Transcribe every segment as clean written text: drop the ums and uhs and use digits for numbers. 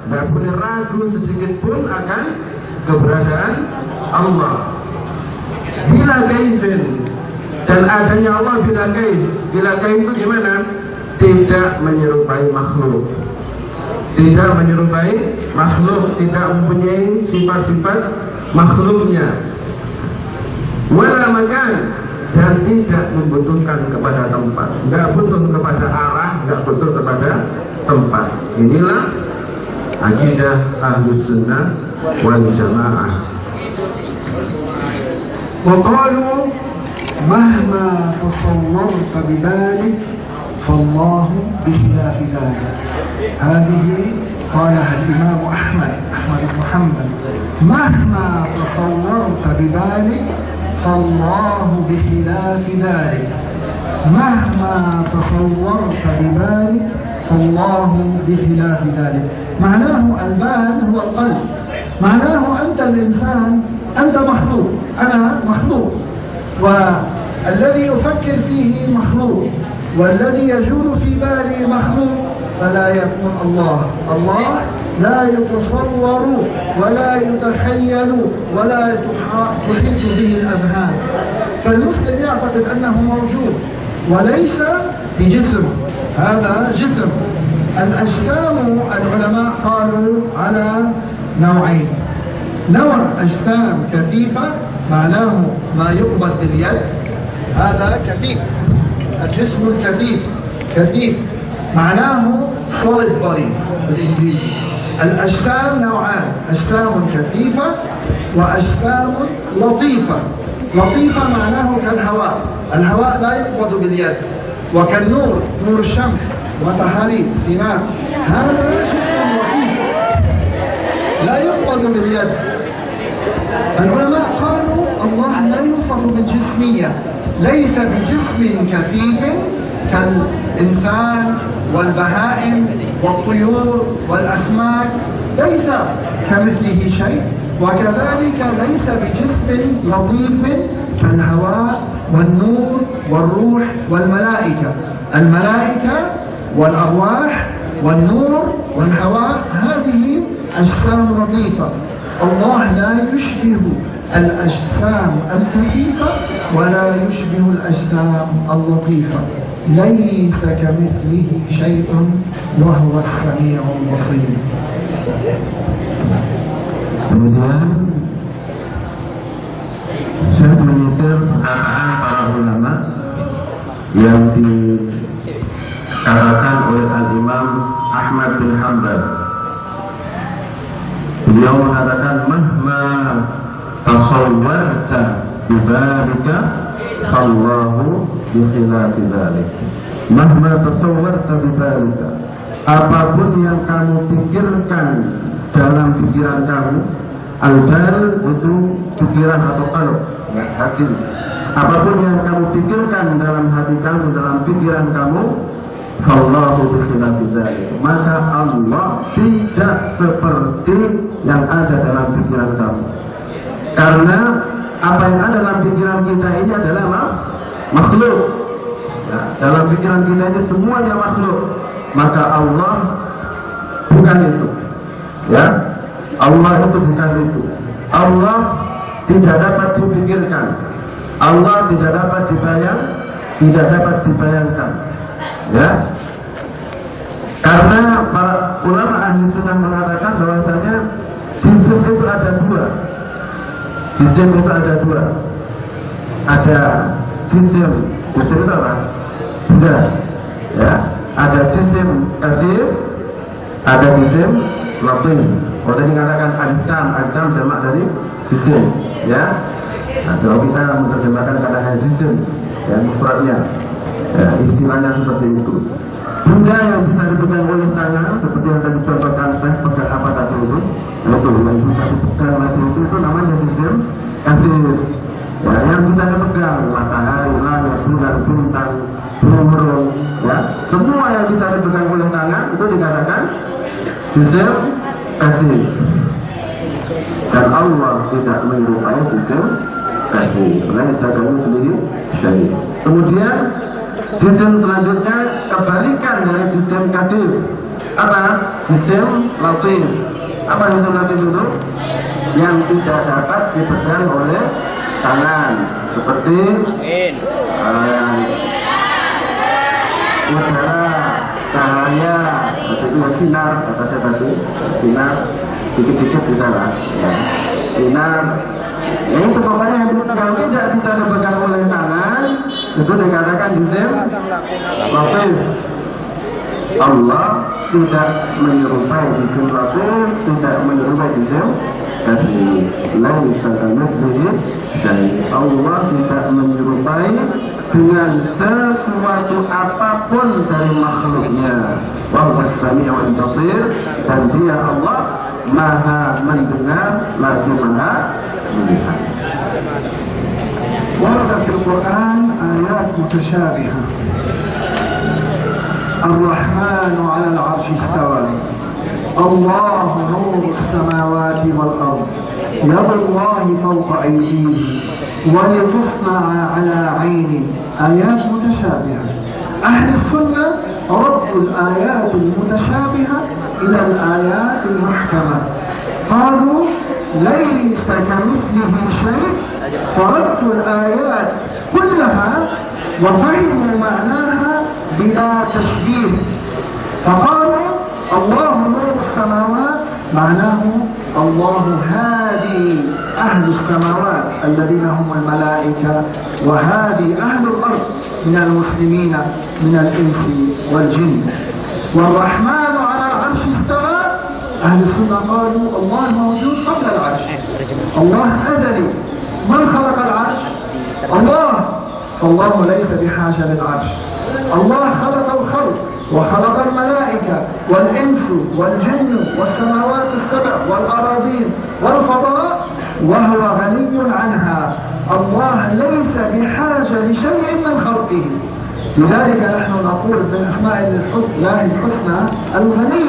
tidak boleh ragu sedikit pun akan keberadaan Allah. Bila kaifin, dan adanya Allah bila kaif. Bila kaif itu gimana? Tidak menyerupai makhluk, tidak menyerupai makhluk, tidak mempunyai sifat-sifat makhluknya. Wala makan, dan tidak membutuhkan kepada tempat, tidak butuh kepada arah, tidak butuh kepada tempat. Inilah akidah Ahlus Sunnah wal Jamaah. وقالوا مهما تصورت ببالك فالله بخلاف ذلك. هذه قالها الإمام أحمد بن حنبل: مهما تصورت ببالك فالله بخلاف ذلك. مهما تصورت ببالك فالله بخلاف ذلك. معناه البال هو القلب، معناه أنت الإنسان، أنت مخلوق، أنا مخلوق، والذي أفكر فيه مخلوق، والذي يجول في بالي مخلوق، فلا يكون الله. الله لا يتصور ولا يتخيل ولا تحيط به الأذهان. فالمسلم يعتقد أنه موجود وليس بجسم، هذا جسم. الأجسام العلماء قالوا على نوعين: نوع أجسام كثيفة معناه ما يقبض باليد، هذا كثيف، الجسم الكثيف كثيف، معناه solid bodies بالإنجليزي. الأجسام نوعان: أجسام كثيفة وأجسام لطيفة. لطيفة معناه كالهواء، الهواء لا يقبض باليد، وكالنور، نور الشمس، وطهاري سنان، هذا جسم لطيف لا يقبض باليد. العلماء قالوا الله لا يوصف بالجسمية، ليس بجسم كثيف كالإنسان والبهائم والطيور والأسماك، ليس كمثله شيء. وكذلك ليس بجسم لطيف كالهواء والنور والروح والملائكة. الملائكة والأرواح والنور والهواء هذه أجسام لطيفة. الله لا يشبه الأجسام الكثيفة ولا يشبه الأجسام اللطيفة. ليس كمثله شيء وهو السميع البصير. Kemudian saya menyetir perkataan para ulama yang dikatakan oleh Al-Imam Ahmad bin Hanbal. Beliau mengatakan mahma tasawwarta bibalika fallahu bikhilafi dzalik. Mahma tasawwarta bibalika, apapun yang kamu pikirkan dalam pikiran kamu, al-bal itu pikiran atau qalb, hati. Apapun yang kamu pikirkan dalam hati kamu, dalam pikiran kamu, fallahu bikhilafi dzalik, maka Allah tidak seperti yang ada dalam pikiran kamu. Karena apa yang ada dalam pikiran kita ini adalah makhluk. Ya, dalam pikiran kita ini semuanya makhluk. Maka Allah bukan itu. Ya, Allah itu bukan itu. Allah tidak dapat dipikirkan. Allah tidak dapat dibayangkan. Ya, karena para ulama ahli sunnah mengatakan bahwasanya jisim itu ada dua. Jisim itu ada dua. Ada jisim itu apa? Benda. Ya, ada jisim kathif, ada jisim latif. Tadi dikatakan ajsam jamak dari jisim. Ya. Nah, kalau kita menerjemahkan kata jisim, ya mufradnya, ya, istilahnya seperti itu. Benda yang bisa dipegang oleh tangan, seperti yang tadi contohkan saya, pegang apa tadi itu, itu yang bisa dipegang lagi itu namanya jisim kathif. Ya, yang bisa dipegang matahari, langit, bulan, bintang, burung, ya, semua yang bisa dipegang oleh tangan itu dikatakan jisim kathif. Dan Allah tidak menyerupai jisim kathif. Laisa kamitslihi syai'. Kemudian jisim selanjutnya kebalikan dari jisim kathif. apa? Isim latif. Apa isim latif itu? Yang tidak dapat dipegang oleh tangan, seperti udara, cahaya, seperti sinar, kata tadi sinar, dikit-dikit bisa lah, ya. Sinar, ya itu pokoknya yang tidak bisa dipegang oleh tangan itu dikatakan isim latif. Allah tidak menyerupai isim latif, tidak menyerupai isim latif. Laisa kamitslihi syai'. Allah tidak menyerupai dengan sesuatu apapun dari makhluknya. Wa huwas sami'ul basir, dan Dia Allah Maha mendengar lagi Maha melihat. ورد في القرآن آيات متشابهة. الرحمن على العرش استوى، الله نور السماوات والأرض، يد الله فوق أيديه ولتصنع على عينه. آيات متشابهة. أهل السنة ردوا الآيات المتشابهة إلى الآيات المحكمة، قالوا ليس كمثله شيء، فردوا الآيات كلها وفهموا معناها بلا تشبيه، فقالوا الله نور السماوات معناه الله هادي أهل السماوات الذين هم الملائكة، وهادي أهل الأرض من المسلمين من الإنس والجن. والرحمن على العرش استوى، أهل السنة قالوا الله موجود قبل العرش، الله أزلي. من خلق العرش؟ الله، فالله ليس بحاجة للعرش. الله خلق الخلق وخلق الملائكة والإنس والجن والسماوات السبع والأراضين والفضاء وهو غني عنها. الله ليس بحاجة لشيء من خلقه. لذلك نحن نقول من أسماء الله الحسنى الغني.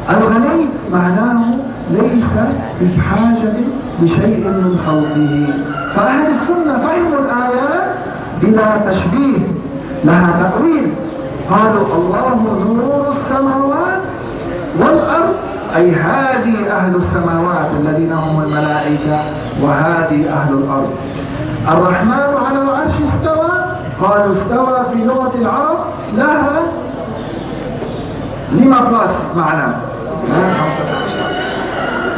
الغني معناه ليس بحاجة لشيء من خلقه. فأهل السنة فهموا الآيات بلا تشبيه، لها تأويل. قالوا الله نور السماوات والأرض، أي هادي أهل السماوات الذين هم الملائكة، وهادي أهل الأرض. الرحمن على العرش استوى، قالوا استوى في لغة العرب لها لما بلس معنى، 15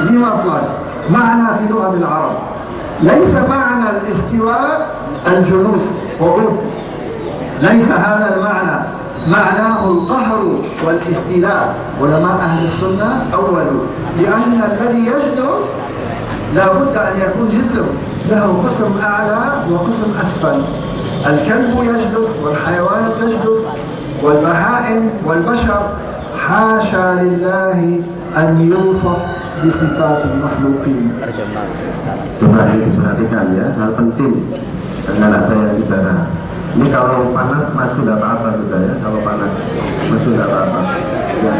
لما بلس معنى في لغة العرب. ليس معنى الاستواء الجلوس قعود، ليس هذا المعنى، معناه القهر والاستيلاء. علماء أهل السنة أولوا لأن الذي يجلس لا بد أن يكون جسم له قسم أعلى وقسم أسفل. الكلب يجلس والحيوانات تجلس والبهائم والبشر، حاشا لله أن يوصف بصفات المخلوقين. Coba diperhatikan ya, hal penting dengan apa yang bicara. Ini kalau panas maju tidak apa-apa juga ya, kalau panas maju tidak apa-apa. Ya.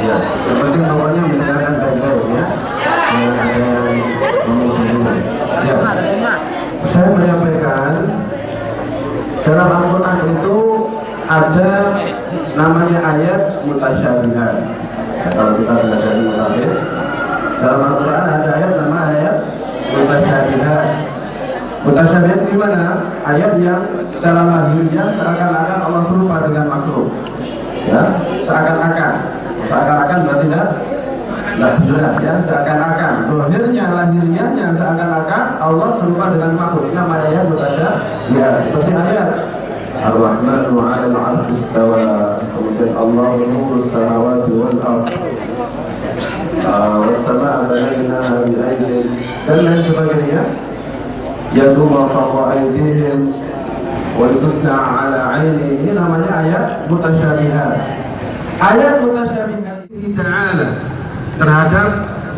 Ya, yang penting pokoknya mendengarkan baik-baik ya. Ya, saya menyampaikan dalam Al-Quran itu ada namanya ayat mutasyabihat. Ya, kalau kita belajar di mutasyabih, dalam Al-Quran ada ayat nama ayat mutasyabihat. Mutasyabihat gimana? Ayat yang secara lahirnya seakan-akan Allah serupa dengan makhluk. Ya, seakan-akan berarti tidak jelas ya, seakan-akan. Lahirnya seakan-akan Allah serupa dengan makhluk. Ini namanya ayat mutasyabihat. Seperti ayat Ar-Rahmanu 'alal 'arsy istawa, kemudian Allah nurus samawati wal ardh, was-samaa'a banaynaha bi-aydin, dan lain sebagainya. Yadullah fawqa aydihim wa tusna'a 'ala 'aini. Ini namanya ayat mutasyabihat. Ayat mutasyabihat ini ta'ala terhadap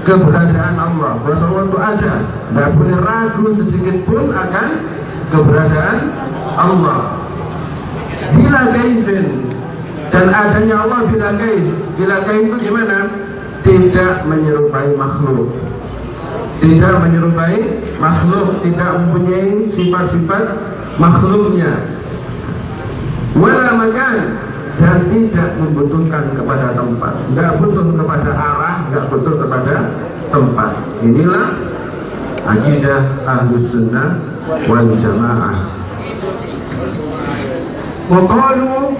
keberadaan Allah, bahwa Allah itu ada, tidak boleh ragu sedikit pun akan keberadaan Allah. Bila kaifin, dan adanya Allah bila kaif. Bila kaif itu gimana? Tidak menyerupai makhluk, tidak mempunyai sifat-sifat makhluknya. wala makan, dan tidak membutuhkan kepada tempat, nggak butuh kepada arah, nggak butuh kepada tempat. Inilah akidah Ahlus Sunnah wal Jamaah. وقالوا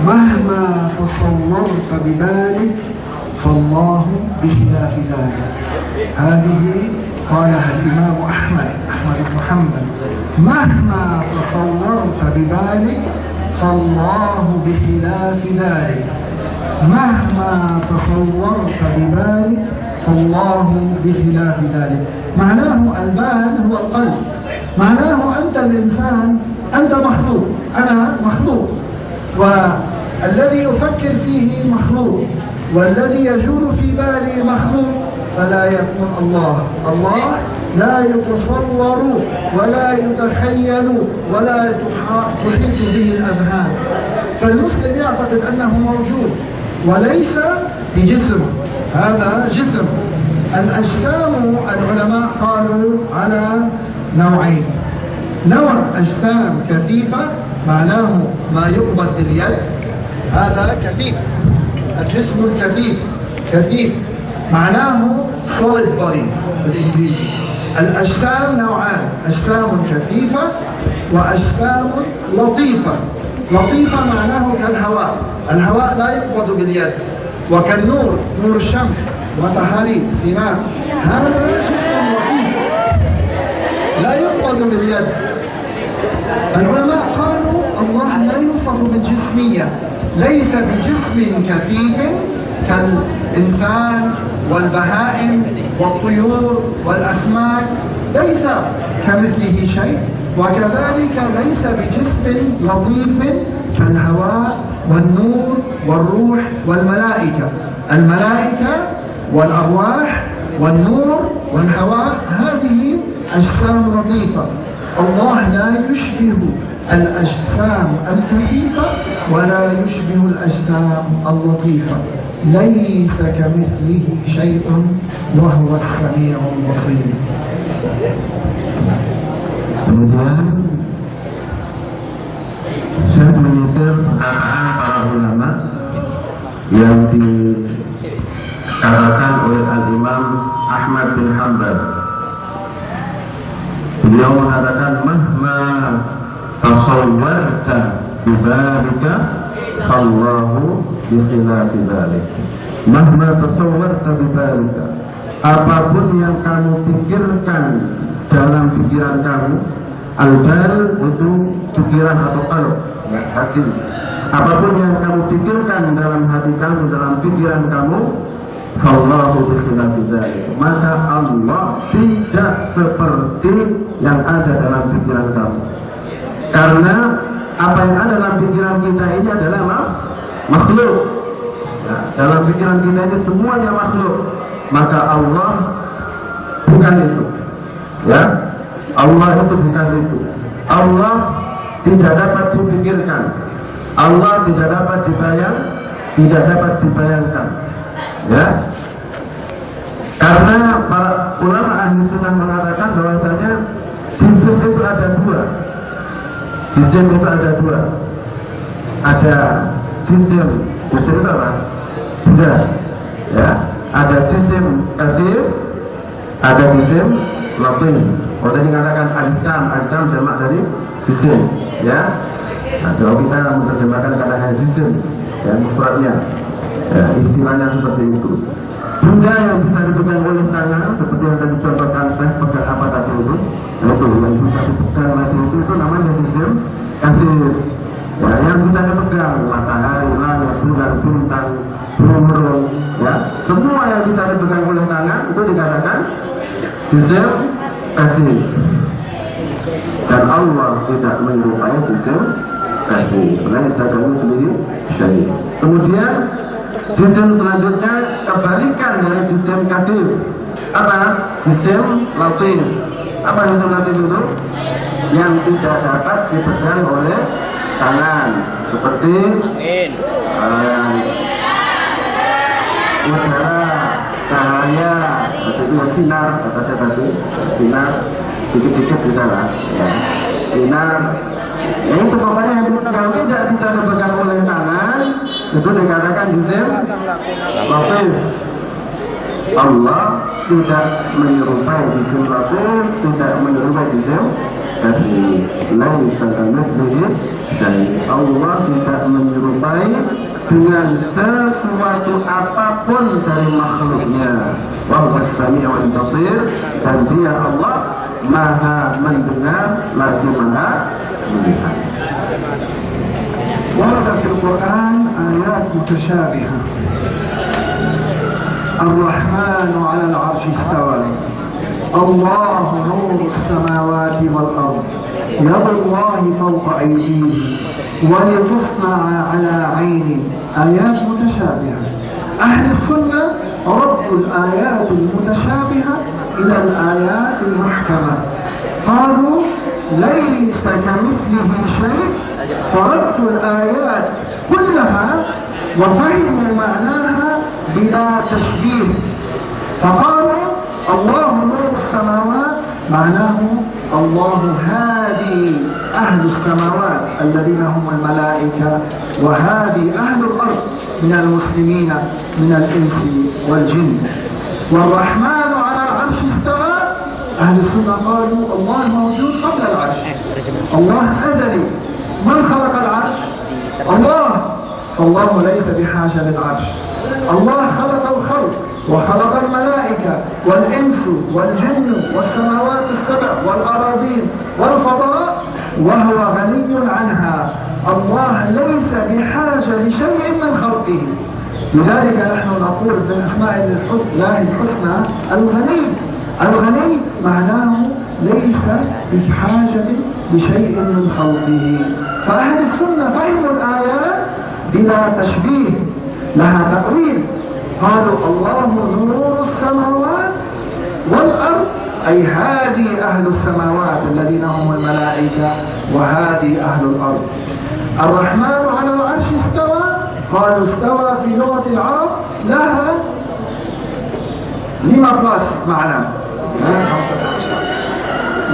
مهما تصورت ببالك فالله بخلاف ذلك. هذه قالها الإمام أحمد بن حنبل، مهما تصورت ببالك فالله بخلاف ذلك. مهما تصورت ببالك فالله بخلاف ذلك. معناه البال هو القلب، معناه أنت الإنسان، أنت مخلوق، أنا مخلوق، والذي أفكر فيه مخلوق، والذي يجول في بالي مخلوق، فلا يكون الله. الله لا يتصور ولا يتخيل ولا تحيط به الأذهان. فالمسلم يعتقد أنه موجود وليس بجسم، هذا جسم. الأجسام العلماء قالوا على نوعين: نوع أجسام كثيفة معناه ما يقبض باليد، هذا كثيف، الجسم الكثيف كثيف معناه solid bodies بالإنجليزي. الأجسام نوعان: أجسام كثيفة وأجسام لطيفة. لطيفة معناه كالهواء، الهواء لا يقبض باليد، وكالنور، نور الشمس، مطهري، سيناء، هذا جسم لطيف لا يقبض باليد. العلماء قالوا الله لا يوصف بالجسمية، ليس بجسم كثيف كالإنسان والبهائم والطيور والأسماك، ليس كمثله شيء. وكذلك ليس بجسم لطيف كالهواء والنور والروح والملائكة. الملائكة والأرواح والنور والهواء هذه أجسام لطيفة. الله لا يشبه الأجسام الكثيفة ولا يشبه الأجسام اللطيفة، ليس كمثله شيء وهو السميع البصير. Kemudian saya menyitir perkataan para ulama yang dikatakan oleh Al-Imam Ahmad bin Hanbal. Beliau mengatakan mahma tasawwarta bibalika fallahu bikhilafi dzalik. Mahma tasawwarta bibalika, apapun yang kamu pikirkan dalam pikiran kamu, al-bal itu pikiran atau qalb, hati. Apapun yang kamu pikirkan dalam hati kamu, dalam pikiran kamu, fallahu bikhilafi dzalik, maka Allah tidak seperti yang ada dalam pikiran kamu. Karena apa yang ada dalam pikiran kita ini adalah makhluk. Ya, dalam pikiran kita ini semuanya makhluk. Maka Allah bukan itu. Ya, Allah itu bukan itu. Allah tidak dapat dipikirkan. Allah tidak dapat dibayangkan. Ya, karena para ulama ahli sunnah mengatakan bahwasanya jisim itu ada dua. Jisim itu ada dua. Ada jisim itu apa? Benda. Ya, ada jisim kathir, ada jisim latif. Kalau tadi mengatakan ajsam jamak dari jisim. Ya. Nah, kalau kita menerjemahkan kata jisim, ya mufradnya, ya, istilahnya seperti itu. Benda yang bisa dipegang oleh tangan, seperti yang tadi contohkan saya, pegang apa tadi itu, itu yang bisa dipegang lagi itu namanya jisim kathir. Ya, yang bisa dipegang matahari, langit, bulan, bintang, burung, ya, semua yang bisa dipegang oleh tangan itu dikatakan jisim kathir. Dan Allah tidak menyerupai jisim kathir, karena istilahnya sendiri syahid. Kemudian jisim selanjutnya kebalikan dari jisim kathir, apa? Jisim latif. Apa jisim latif itu? Yang tidak dapat dipegang oleh tangan, seperti udara, cahaya, seperti sinar, kata tadi sinar, dikit-dikit bisa lah, ya. Sinar Ya itu pokoknya yang tidak bisa dipegang oleh tangan itu dikatakan jisim latif. Allah tidak menyerupai jisim latif, tidak menyerupai jisim kafi. Laisa kamitslihi syai'. Allah tidak menyerupai dengan sesuatu apapun dari makhluknya. Wa huwas sami'ul basir, dan Dia Allah Maha mendengar lagi Maha melihat. ورد في القرآن آيات متشابهة. الرحمن على العرش استوى، الله نور السماوات والأرض، يد الله فوق أيديه ولتصنع على عينه. آيات متشابهة. أهل السنة ردوا الآيات المتشابهة إلى الآيات المحكمة، قالوا ليس كمثله شيء، فردوا الآيات كلها وفهموا معناها بلا تشبيه، فقالوا الله نور السماوات معناه الله هادي أهل السماوات الذين هم الملائكة، وهادي أهل الأرض من المسلمين من الإنس والجن. والرحمن على العرش استوى، أهل السنة قالوا الله موجود قبل العرش، الله أزلي. من خلق العرش؟ الله، فالله ليس بحاجة للعرش. الله خلق الخلق وخلق الملائكة والإنس والجن والسماوات السبع والأراضين والفضاء وهو غني عنها. الله ليس بحاجة لشيء من خلقه. لذلك نحن نقول من أسماء الله الحسنى الغني. الغني معناه ليس بحاجة لشيء من خلقه. فأهل السنة فهموا الآيات بلا تشبيه، لها تأويل. قالوا الله نور السماوات والأرض، أي هادي أهل السماوات الذين هم الملائكة، وهادي أهل الأرض. الرحمن على العرش استوى، قالوا استوى في لغة العرب لها 5+ معنى،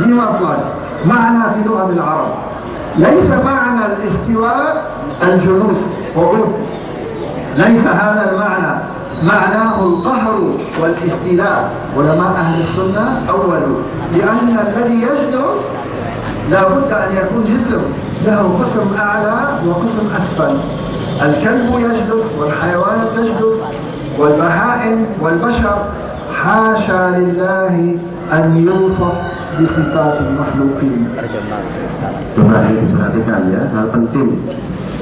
5+ معنى في لغة العرب. ليس معنى الاستواء الجلوس قعود، ليس هذا المعنى، معناه القهر والاستيلاء. علماء أهل السنة أولوا لأن الذي يجلس لا بد أن يكون جسم له قسم أعلى وقسم أسفل. الكلب يجلس والحيوانات تجلس والبهائم والبشر. حاشا لله أن يوصف بصفات المخلوقين. Coba diperhatikan ya, hal penting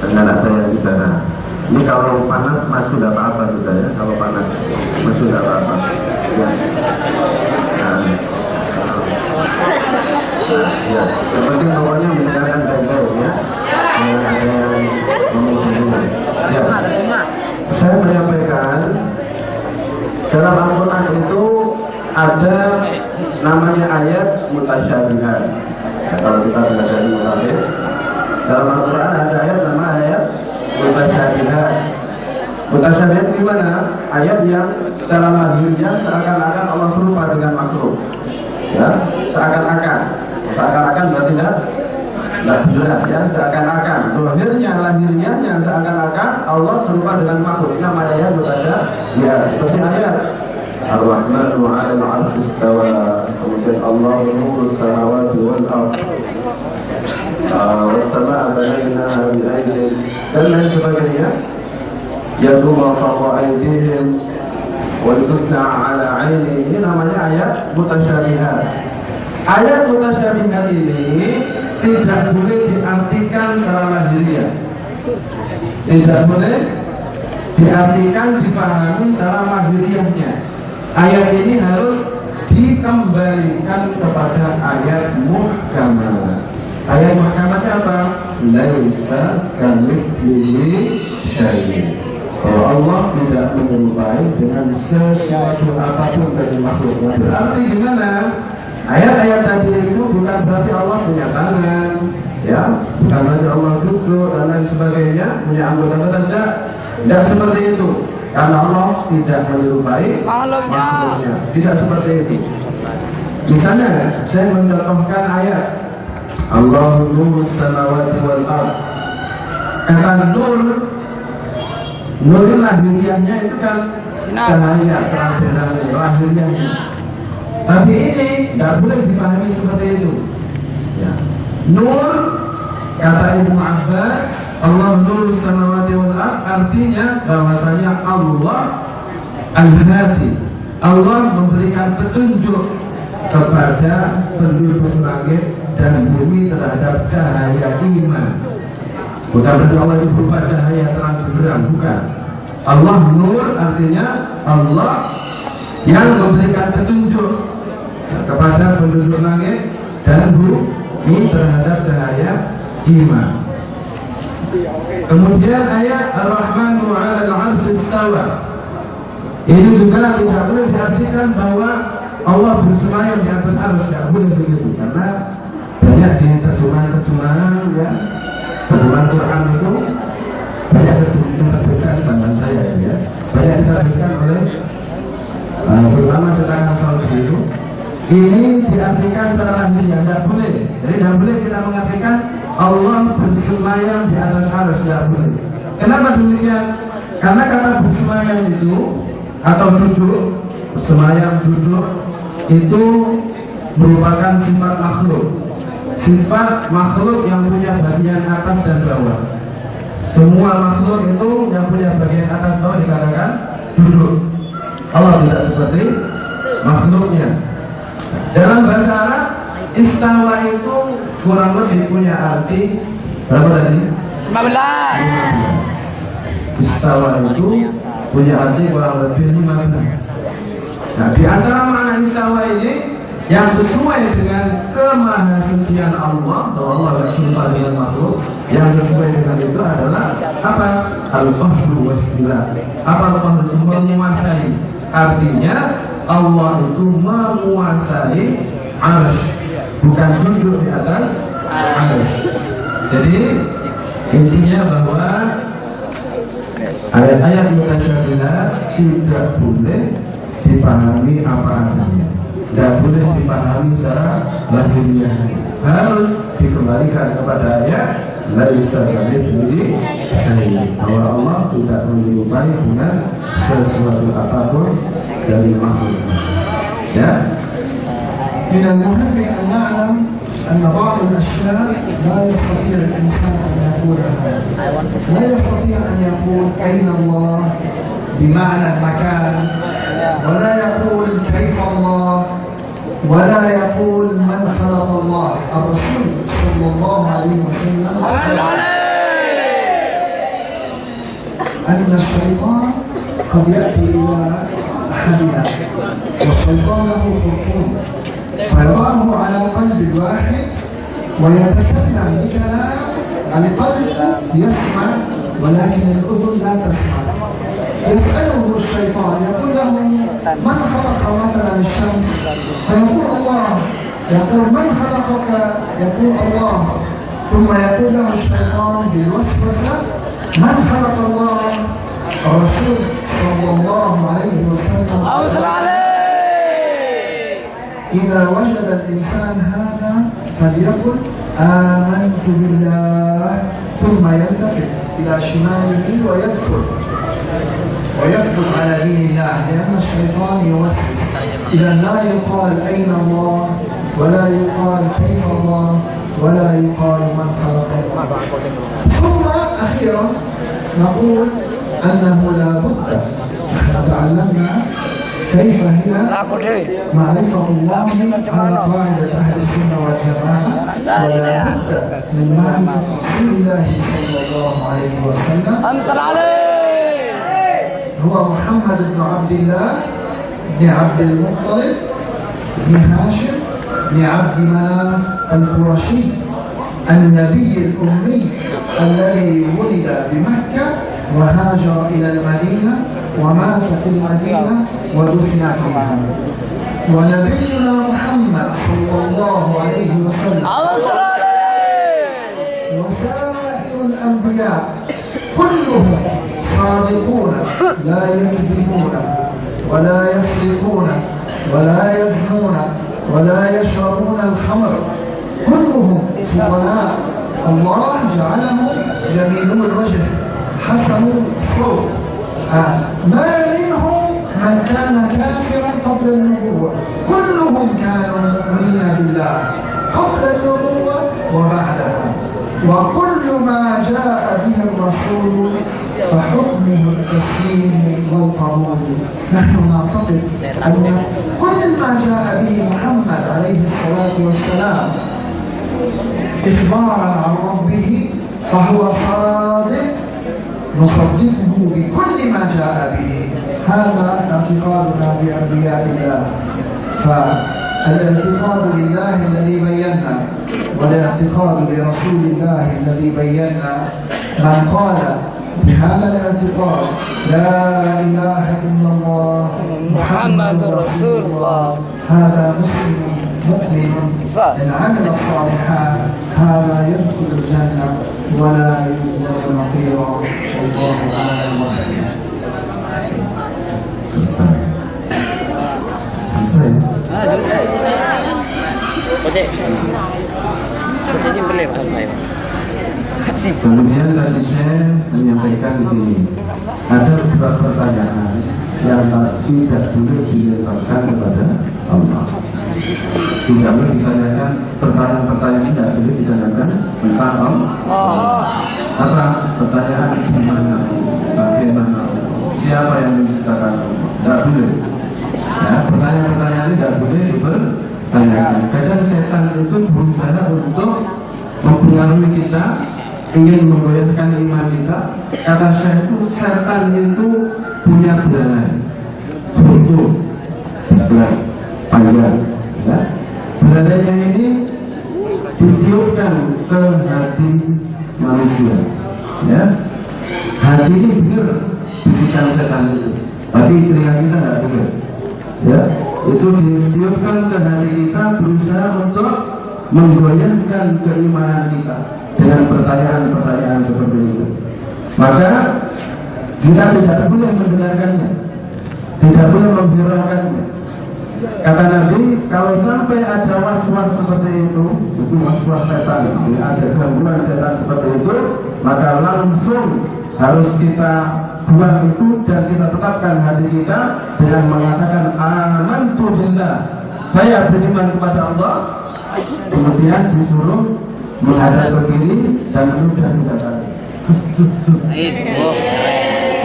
dengan ada yang bicara. Ini kalau panas maju tidak apa-apa sudah ya, kalau panas maju tidak apa-apa. Ya. Ya, yang penting pokoknya membicarakan baik-baik ya. Jangan ada yang ngomong sendiri. Ya. Saya menyampaikan dalam Al-Quran itu ada namanya ayat mutasyabihat. Ya, kalau kita belajar di mutafsir, dalam Al-Quran ada ayat namanya ayat mutasyabihat. Mutasyabihat gimana? Ayat yang secara lahirnya seakan-akan Allah serupa dengan makhluk. Ya, seakan-akan berarti tidak jelas ya, seakan-akan lahirnya seakan-akan Allah serupa dengan makhluk. Namanya ayat mutasyabihat. Seperti ayat Ar-Rahmanu 'alal 'arsy istawa, kemudian Allah nurus samawati wal ardh, was-samaa'a banaynaha bi'aydin, dan lain sebagainya. Yadullah fawqa aydihim wa tusna'a 'ala 'aini. Ini namanya ayat mutasyabihat. Ayat mutasyabihat ini tidak boleh diartikan secara lahiriah, tidak boleh diartikan, dipahami secara lahiriahnya. Ayat ini harus dikembalikan kepada ayat muhkamah. Ayat muhkamahnya apa? Laisa kamitslihi syai'. Bahwa Allah tidak menyerupai dengan sesuatu apapun dari makhluknya. Berarti gimana? Ayat-ayat tadi itu bukan berarti Allah punya tangan, ya, bukan berarti Allah duduk dan lain sebagainya, punya anggota-anggota, tidak seperti itu. Karena Allah tidak menyerupai makhluknya, tidak seperti itu. Misalnya, saya mencontohkan ayat Allahu nurus samawati wal ard. Kata nur lahiriahnya itu kan cahaya terang benderang lahiriahnya. Tapi ini tidak boleh dipahami seperti itu. Ya. Nur kata Ibnu Abbas, Allah nurus samawati wal ard, artinya bahwasanya Allah al-hadi, Allah memberikan petunjuk kepada penduduk langit dan bumi terhadap cahaya iman. Bukan berarti Allah itu berupa cahaya terang benderang, bukan. Allah nur artinya Allah yang memberikan petunjuk kepada penduduk langit dan bumi terhadap cahaya iman. Kemudian ayat Ar-Rahmanu 'alal 'arsy istawa. Ini juga tidak boleh diartikan bahwa Allah bersemayam di atas arsy, tidak boleh begitu, karena banyak di terjemahan ya, terjemahan Quran itu banyak diterbitkan zaman saya ya, banyak diterbitkan oleh terutama sekarang Saudi itu. Ini diartikan secara lahiriah, tidak boleh. Jadi tidak boleh kita mengartikan Allah bersemayam di atas arsy, tidak boleh. Kenapa demikian? Karena kata bersemayam itu atau duduk, bersemayam duduk itu merupakan sifat makhluk. Sifat makhluk yang punya bagian atas dan bawah. Semua makhluk itu yang punya bagian atas bawah dikatakan duduk. Allah tidak seperti makhluknya. Dalam bahasa Arab, istawa itu kurang lebih punya arti berapa tadi? 15. Istawa itu punya arti kurang lebih 15. Nah, di antara makna istawa ini yang sesuai dengan kemahasucian Allah, bahwa Allah tidak serupa dengan makhluk, yang sesuai dengan itu adalah apa? Al-qahru was-sila. Apa al-qahru itu? Menguasai. Artinya Allah itu menguasai arsy, bukan duduk di atas arsy. Jadi intinya bahwa ayat-ayat mutasyabihat tidak boleh dipahami apa adanya, tidak boleh dipahami secara lahiriah, harus dikembalikan kepada ayat laisa kamitslihi syai', bahwa Allah tidak menyerupai dengan sesuatu apapun dari makhluk. Ya. من المهم أن نعلم أن بعض الأشياء لا يستطيع الإنسان أن يقولها. لا يستطيع أن يقول أين الله بمعنى المكان، ولا يقول كيف الله، ولا يقول من خلق الله. الرسول صلى الله عليه وسلم أن الشيطان قد يأتي إلى أحدنا والشيطان له خرطوم فيضعه على قلب الواحد ويتكلم بكلام القلب يسمع ولكن الأذن لا تسمع. يسأله الشيطان يقول له من خلق مثلا الشمس؟ فيقول الله. يقول من خلقك؟ يقول الله. ثم يقول له الشيطان بالوسوسة من خلق الله؟ الرسول صلى الله عليه وسلم إذا وجد الإنسان هذا فليقل آمنت بالله ثم يلتفت إلى شماله ويثبت على دين الله، لأن الشيطان يوسوس. إذا لا يقال أين الله، ولا يقال كيف الله، ولا يقال من خلق الله. ثم أخيرا نقول أنه لا بد، نحن تعلمنا كيف هي معرفة الله على قاعدة أهل السنة والجماعة، ولا بد من معرفة رسول الله صلى الله عليه وسلم. هو محمد بن عبد الله بن عبد المطلب بن هاشم بن عبد مناف القرشي، النبي الأمي الذي ولد بمكة وهاجر إلى المدينة ومات في المدينة ودفن فيها. ونبينا محمد صلى الله عليه وسلم وسائر الأنبياء كلهم صادقون لا يكذبون ولا يسرقون ولا يزنون ولا يشربون الخمر، كلهم فضلاء الله جعلهم جميل الوجه حسن الصوت. ما منهم من كان كافرا قبل النبوة، كلهم كانوا مؤمنين بالله قبل النبوة وبعدها، وكل ما جاء به الرسول فحكمه التسليم والقبول. نحن نعتقد أن كل ما جاء به محمد عليه الصلاة والسلام إخبارا عن ربه فهو صادق، نصدقه بكل ما جاء به. هذا اعتقادنا بأنبياء الله. فالاعتقاد لله الذي بينا، والاعتقاد لرسول الله الذي بينا. من قال بهذا الاعتقاد لا إله إلا الله محمد رسول الله هذا مسلم مؤمن إن عمل الصالحات هذا يدخل الجنة ولا يظلم نقيرا. والله أعلم وأحكم. Selesai. Kemudian tadi saya menyampaikan begini, ada beberapa pertanyaan yang tidak boleh dilemparkan kepada Allah. Tidak boleh ditanyakan pertanyaan-pertanyaan tidak boleh ditanyakan tentang Allah. Apa pertanyaan gimana, bagaimana, siapa yang menciptakan Allah? Tidak boleh. Ya, pertanyaan-pertanyaan ini tidak boleh dipertanyakan. Kadang setan itu berusaha untuk mempengaruhi kita, ingin menggoyahkan iman kita. Kata saya itu setan itu punya belalai, bentuk belalai panjang. Ya. Belalainya ini ditiupkan ke hati manusia. Ya. Hati ini benar bisikan setan itu, tapi telinga kita tidak benar. Ya, itu ditiupkan ke hati kita, berusaha untuk menggoyahkan keimanan kita dengan pertanyaan-pertanyaan seperti itu. Maka kita tidak boleh mendengarkannya, tidak boleh menghiraukannya. Kata Nabi, kalau sampai ada was-was seperti itu was-was setan, ada gangguan setan seperti itu, maka langsung harus kita buang itu dan kita tetapkan hati kita dengan mengatakan amantu billah, saya beriman kepada Allah. Kemudian disuruh menghadap ke kiri dan mudah dikatakan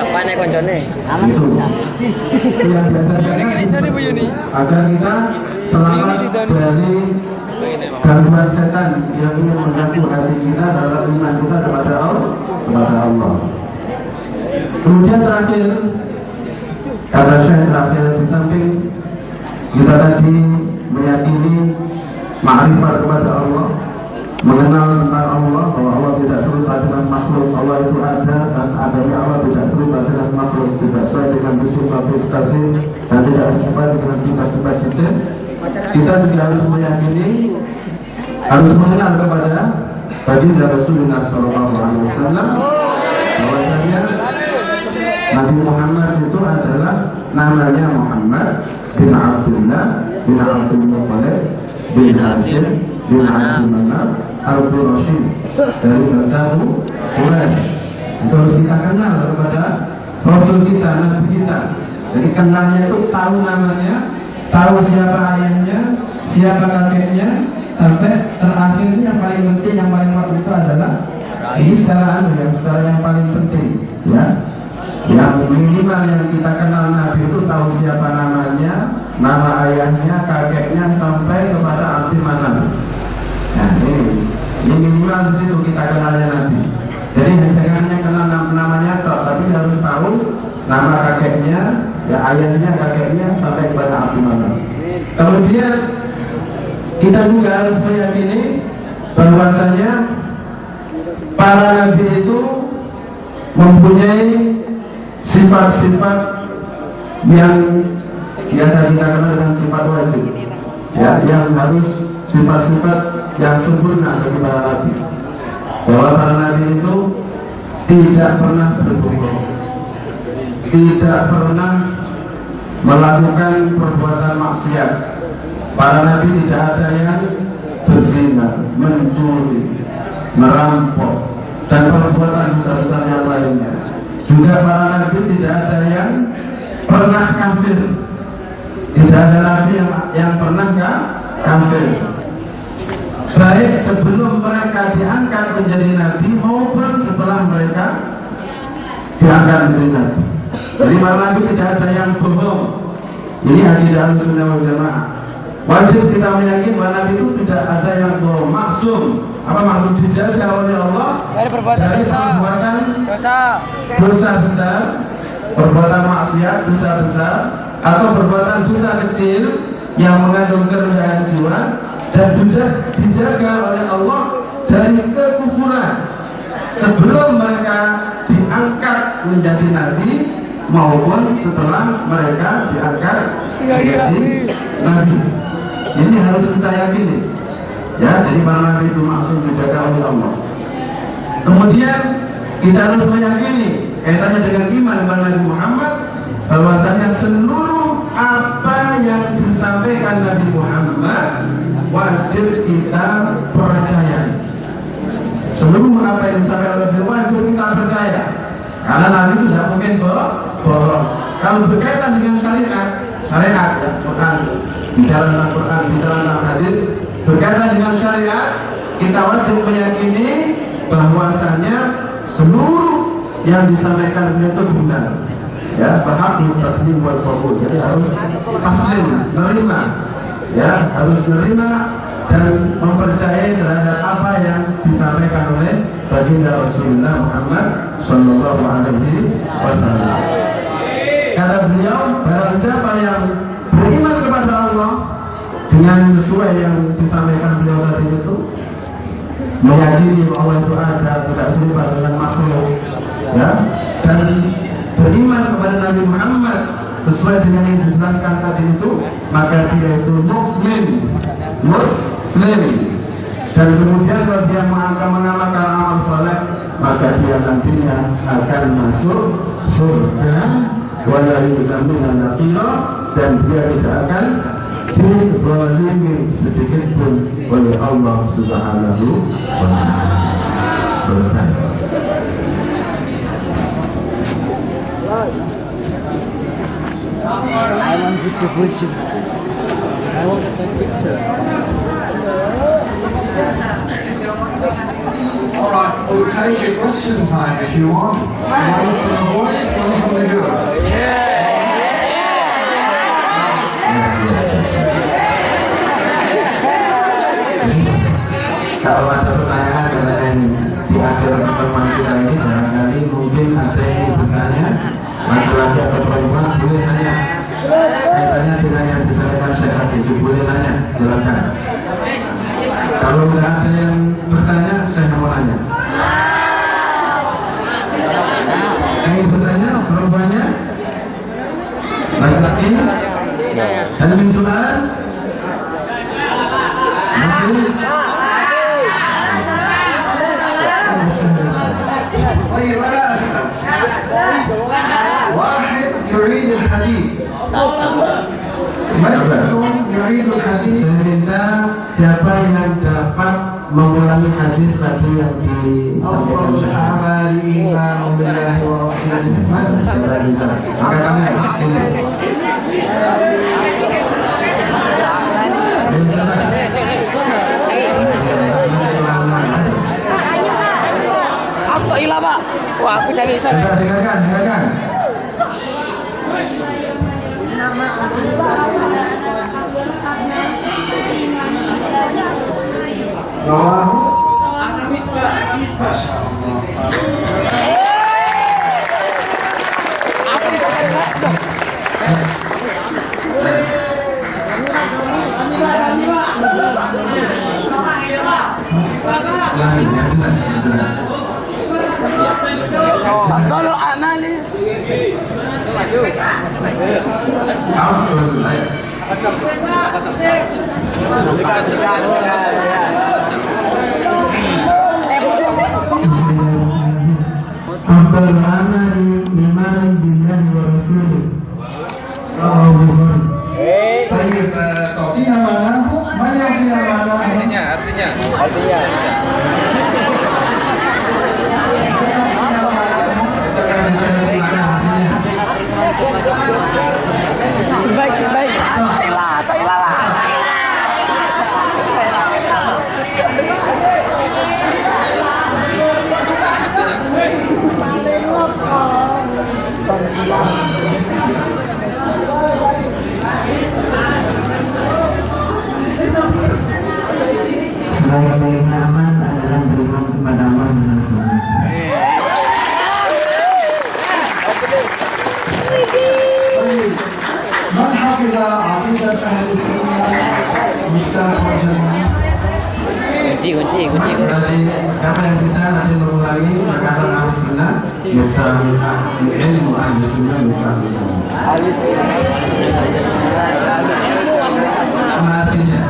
apa nih koncone? itu yang diajarkan agar kita selamat dari gangguan setan yang ingin mengganggu hati kita dalam iman kita kepada Allah. Kemudian terakhir, kata saya terakhir, di samping kita tadi meyakini ma'rifat kepada Allah, mengenal tentang Allah, bahwa Allah tidak serupa dengan makhluk, Allah itu ada dan adanya Allah tidak serupa dengan makhluk, tidak sesuai dengan sifat tafsir dan tidak sesuai dengan sifat-sifat jisim. Kita juga harus meyakini, harus mengenal kepada baginda Rasulullah SAW, bahwasanya Nabi Muhammad itu adalah namanya Muhammad bin Abdullah bin Abdul Muttalib bin Hashim bin Abdul Manaf Al-Qurashi dari bangsa Quraisy. Itu harus kita kenal kepada Rasul kita, Nabi kita. Jadi kenalnya itu tahu namanya, tahu siapa ayahnya, siapa kakeknya, sampai terakhirnya yang paling penting, yang paling waktu itu adalah ini secara yang paling penting, ya. Yang minimal yang kita kenal Nabi itu tahu siapa namanya, nama ayahnya, kakeknya, sampai kepada Abdi Manaf. Nah ini minimal di situ kita kenalnya Nabi. Jadi jangannya kenal namanya toh, tapi harus tahu nama kakeknya, ya ayahnya, kakeknya, sampai kepada Abdi Manaf. Kemudian kita juga harus meyakini bahwasanya para nabi itu mempunyai sifat-sifat yang biasa kita kenal dengan sifat wajib, ya, yang harus sifat-sifat yang sempurna bagi para nabi. Bahwa para nabi itu tidak pernah berbohong, tidak pernah melakukan perbuatan maksiat. Para nabi tidak ada yang berzina, mencuri, merampok, dan perbuatan besar-besar yang lainnya. Juga para nabi tidak ada yang pernah kafir. Tidak ada nabi yang pernah kafir. Baik sebelum mereka diangkat menjadi nabi maupun setelah mereka diangkat menjadi nabi. Jadi para nabi tidak ada yang bohong. Ini akidah Ahlussunnah wal Jamaah. Wajib kita meyakini bahwa nabi itu tidak ada yang bohong, maksum. Apa maksud dijaga oleh Allah dari perbuatan dosa besar, perbuatan maksiat dosa besar, atau perbuatan dosa kecil yang mengandung kerendahan jiwa, dan juga dijaga oleh Allah dari kekufuran sebelum mereka diangkat menjadi nabi maupun setelah mereka diangkat menjadi nabi. Ini harus kita yakini. Ya, jadi para nabi itu maksud dijaga oleh Allah. Kemudian kita harus meyakini kaitannya dengan iman kepada Nabi Muhammad, bahwasanya seluruh apa yang disampaikan Nabi Muhammad wajib kita percaya. Seluruh apa yang disampaikan oleh Nabi wajib kita percaya, karena Nabi tidak mungkin bohong. Kalau berkaitan dengan syariat ya, Quran, bicara tentang Quran, bicara tentang hadis, berkaitan dengan syariat, kita wajib meyakini bahwasanya seluruh yang disampaikan itu benar. Ya, paham taslim wal qabul. Jadi harus taslim, menerima. Ya, harus menerima dan mempercayai terhadap apa yang disampaikan oleh baginda Rasulullah Muhammad sallallahu alaihi wasallam. Kata beliau, barang siapa yang beriman kepada Allah dengan sesuai yang disampaikan beliau tadi itu, meyakini bahwa itu ada, tidak serupa dengan makhluk, ya, dan beriman kepada Nabi Muhammad sesuai dengan yang dijelaskan tadi itu, maka dia itu mukmin, muslim, dan kemudian kalau dia mengamalkan amal saleh, maka dia nantinya akan masuk surga, wala yuzlamuna naqira, dan dia tidak akan dizalimi sedikit pun oleh Allah Subhanahu wa ta'ala. Selesai. I want bucu-bucu. I want to take picture. Alright, we'll take a question time if you want. One from the boys, one from the girls. Kalau ada pertanyaan yang di akhir pertemuan kita ini, barangkali mungkin ada yang bertanya, laki-laki atau perempuan, boleh nanya. Kaitannya dengan yang disampaikan Syekh tadi, boleh nanya, silakan. Kalau tidak ada yang bertanya, saya mau nanya. Yang bertanya, perempuannya, laki-laki, ada yang soal? طيب أنا أسأل واحد يعيد الحديث من منكم يعيد الحديث؟ Saya minta siapa yang dapat mengulangi hadis tadi yang disampaikan أفضل الأعمال إيمان بالله ورسوله من؟ Siapa bisa? Angkat tangan, sini. Aku hilang, Pak. Wah, aku cari sana. Dengarkan. رواه ما شاء الله. Kalau amali. Afdal amali iman billahi wa rasulih. طيب تعطينا معناه؟ من يعطينا معناه؟ Baik. Thailand lah. Sebaik-baiknya aman adalah beriman kepada Allah dan Rasulnya. من حفظ عقيدة أهل السنة مفتاح الجنة. Kunci. Berarti siapa yang bisa nanti mengulangi perkataan ahli sunnah, ilmu ahli sunnah, sama artinya.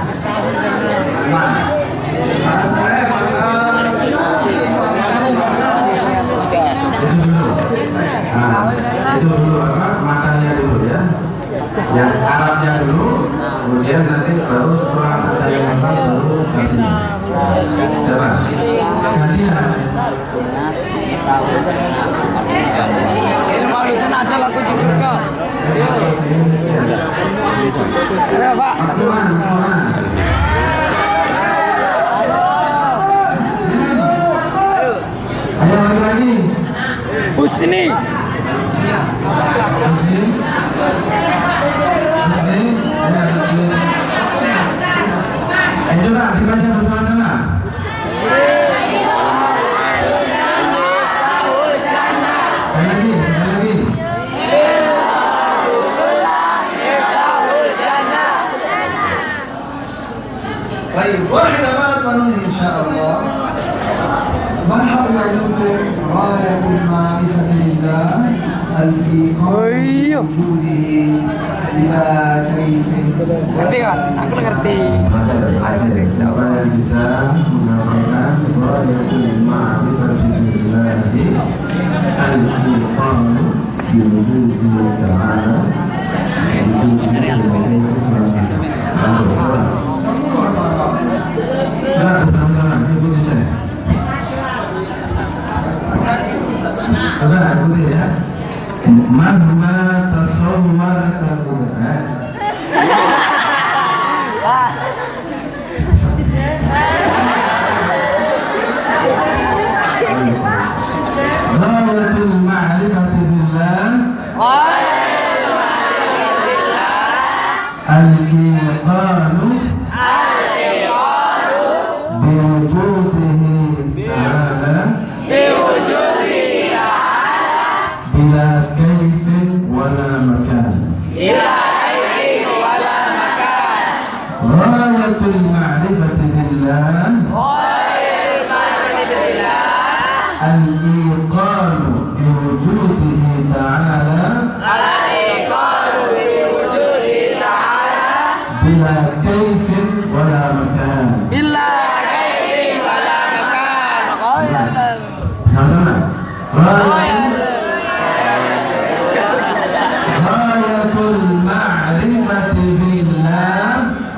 Itu dulu apa? Matanya dulu ya. Yang Arabnya dulu, kemudian nanti baru setelah saya hafal baru artinya. Coba. Gantian. Ilmu ahlussunnah adalah kunci surga. Ya, Pak. Ayo lagi. Husni. Ayo juga dibaca bersama-sama. Sekali lagi. طيب واحدة بعد ما ننهي إن شاء الله. من حفظ منكم غاية المعرفة بالله الإيقاع بوجوده بلا كيف Ngerti kan? Aku ngerti. Siapa yang bisa menghafalkan Ghayatul Ma'rifati Billahi al-Iqamu biwujudihi ta'ala bersama-sama ikuti saya. Coba ikuti ya. Mahma tasawwarta qudrat. Ghayatul ma'rifati billah al-iqanu biwujudihi ta'ala bila kaifin wala makan. Ghayatul ma'rifati billah al-iqanu biwujudihi ta'ala bila kaifin wala makan. Sama-sama. Ghayatul ma'rifati billah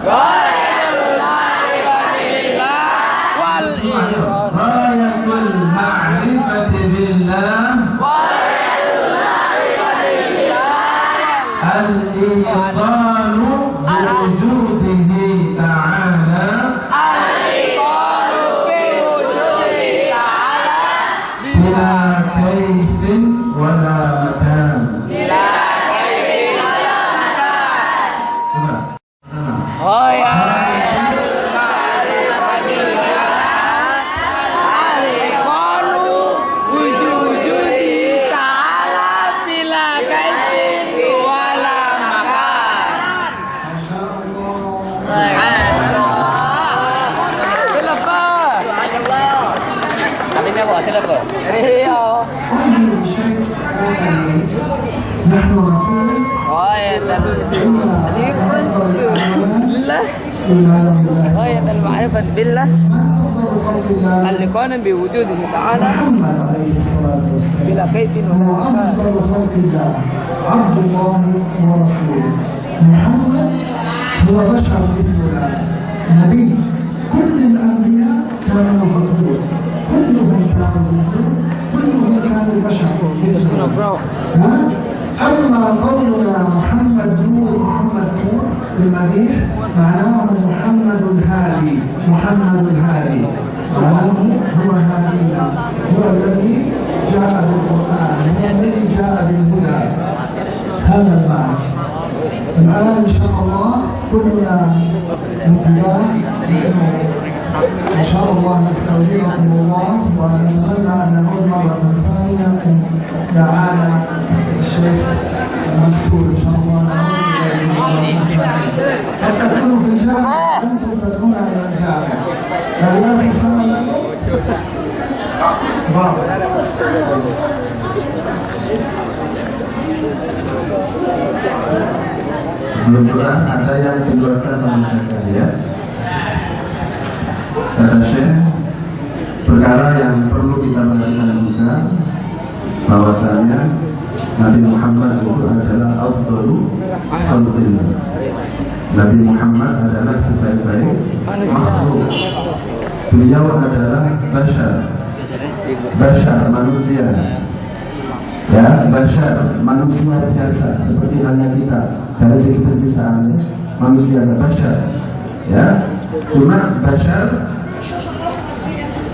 Ghayatul ma'rifati billah al-iqanu biwujudihi ta'ala bila kaifin wala makan. أهم شيء نحن نقول غاية المعرفة بالله الإقانة بوجوده تعالى محمد عليه الصلاة والسلام بلا كيف ولا هو مكان. أفضل خلق الله عبد الله ورسوله. محمد هو بشر مثلنا نبي. كل الأنبياء hadis ma'nahu Muhammadul Hadi, Muhammadul Hadi ma'nahu huwa hadina, huwa alladhi ja'a bil Qur'an, huwa alladhi ja'a bil huda. هذا المعنى. الآن إن شاء الله كلنا انتباه، إن شاء الله نستودعكم الله ونتمنى أن نعود مرة ثانية إن دعانا الشيخ المسؤول إن شاء الله نعود إليه قد تكونوا في الجامعة، أنتم تدعون إلى الجامعة لا في السنة Sebelum doa ada yang dikeluarkan sama sekalian. Kata Syekh, perkara yang perlu kita perhatikan juga bahwasanya Nabi Muhammad itu adalah afdalu khalqillah. Nabi Muhammad adalah sebaik-baik makhluk. Beliau adalah bashar manusia. Ya, bashar manusia biasa seperti halnya kita. Dari segi penciptaan manusia bashar. Ya, cuma bashar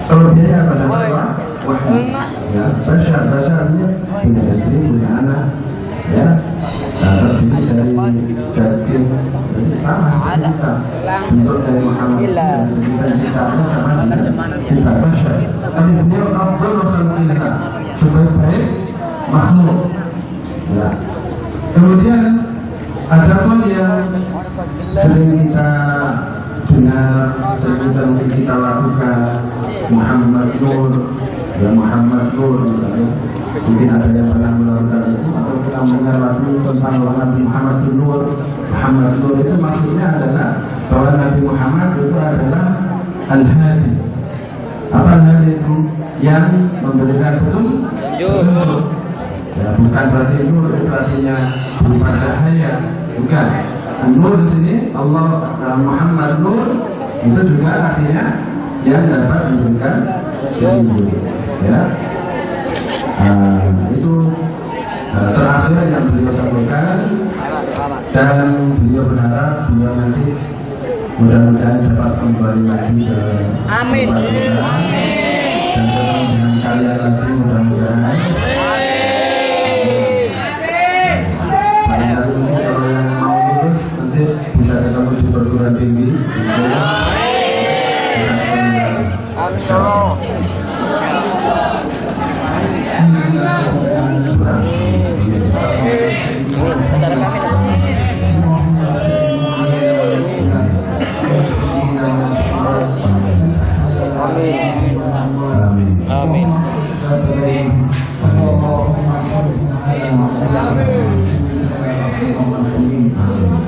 kelebihannya pada apa? Wahyu. Ya, bashar-basharnya punya istri, punya anak, ya, terdiri dari daging, sama seperti kita. Bentuk dari Muhammad dan segi penciptaannya sama dengan kita bashar. Tapi beliau afdalul khalqillah, sebaik-baik makhluk. Ya. Kemudian ada pun yang sering kita dengar, sering kita lakukan, Muhammad Nur, ya Muhammad Nur misalnya. Mungkin ada yang pernah melakukan itu, atau kita mendengar lagu tentang Nabi Muhammad Nur. Muhammad Nur itu maksudnya adalah bahwa Nabi Muhammad itu adalah Al-Hadi. Apa Al-Hadi itu? Yang memberikan petunjuk. Ya, bukan berarti nur itu artinya berupa cahaya, bukan. Nur di sini Allah Muhammad Nur itu juga artinya yang dapat memberikan petunjuk. Ya, itu terakhir yang beliau sampaikan, dan beliau berharap beliau nanti mudah-mudahan dapat kembali lagi ke tempat kita dan ketemu dengan kalian lagi mudah-mudahan. Mungkin kalau yang mau lulus nanti bisa ketemu di perguruan tinggi.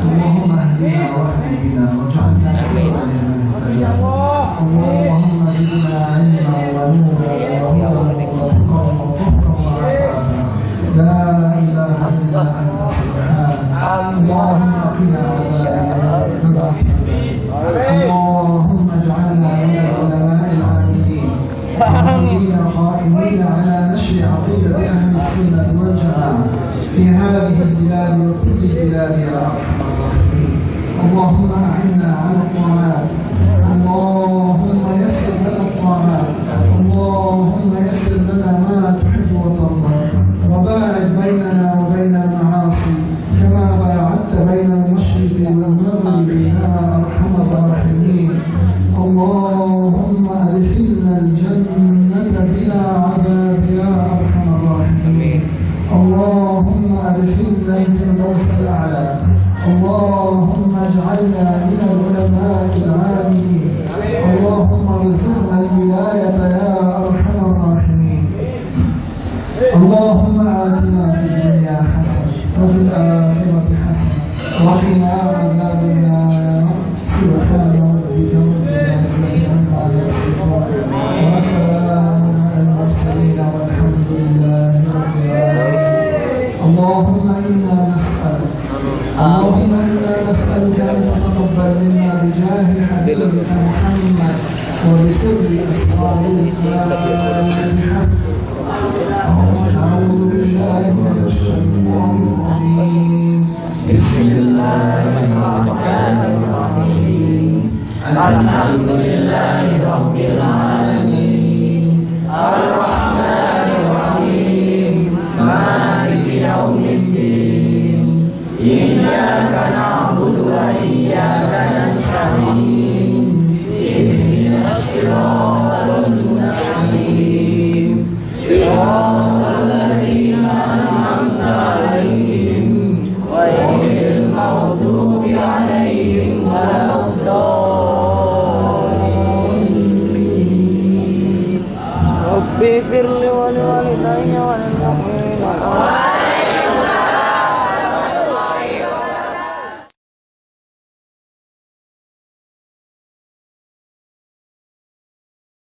اللهم اهدنا واهدنا واجعلنا سبلا للمهتدين. اللهم زدنا علما ونورا وهدى وتقى وطهرا وعفافا. لا اله الا انت سبحانك. اللهم قنا عذاب النار. اللهم اجعلنا من العلماء العاملين الذين قائمين على نشر عقيده اهل السنه والجماعه في هذه البلاد وكل البلاد يا ارحم الراحمين. اللهم اعنا على الطاعات. اللهم يسر لنا الطاعات. اللهم يسر لنا ما تحب وترضى، وباعد بيننا وبين المعاصي كما باعدت بين المشرق والمغرب يا ارحم الراحمين. اللهم ادخلنا الجنه بلا عذاب يا ارحم الراحمين. اللهم ادخلنا الفردوس الاعلى. اللهم اجعلنا من العلماء العاملين. اللهم ارزقنا الولايه يا ارحم الراحمين. اللهم آتنا في الدنيا حسنه وفي الاخره حسنه وقنا عذاب النار. سبحان ربك رب العزه عما يصفون وسلام على المرسلين والحمد لله رب العالمين. اللهم إنا نسألك أن تتقبل منا بجاه حبيبك محمد وبسر أسرار الفاتحة. أعوذ بالله من الشيطان الرجيم. بسم الله الرحمن Alhamdulillahi Rabbil Alamin Ar-Rahmanir Rahim Maliki Yaumiddin Iyyaka na'budu wa iyyaka nasta'in Ihdinas siratal mustaqim Siratal ladzina an'amta 'alaihim ghairil maghdubi 'alaihim waladdallin Rabbi firli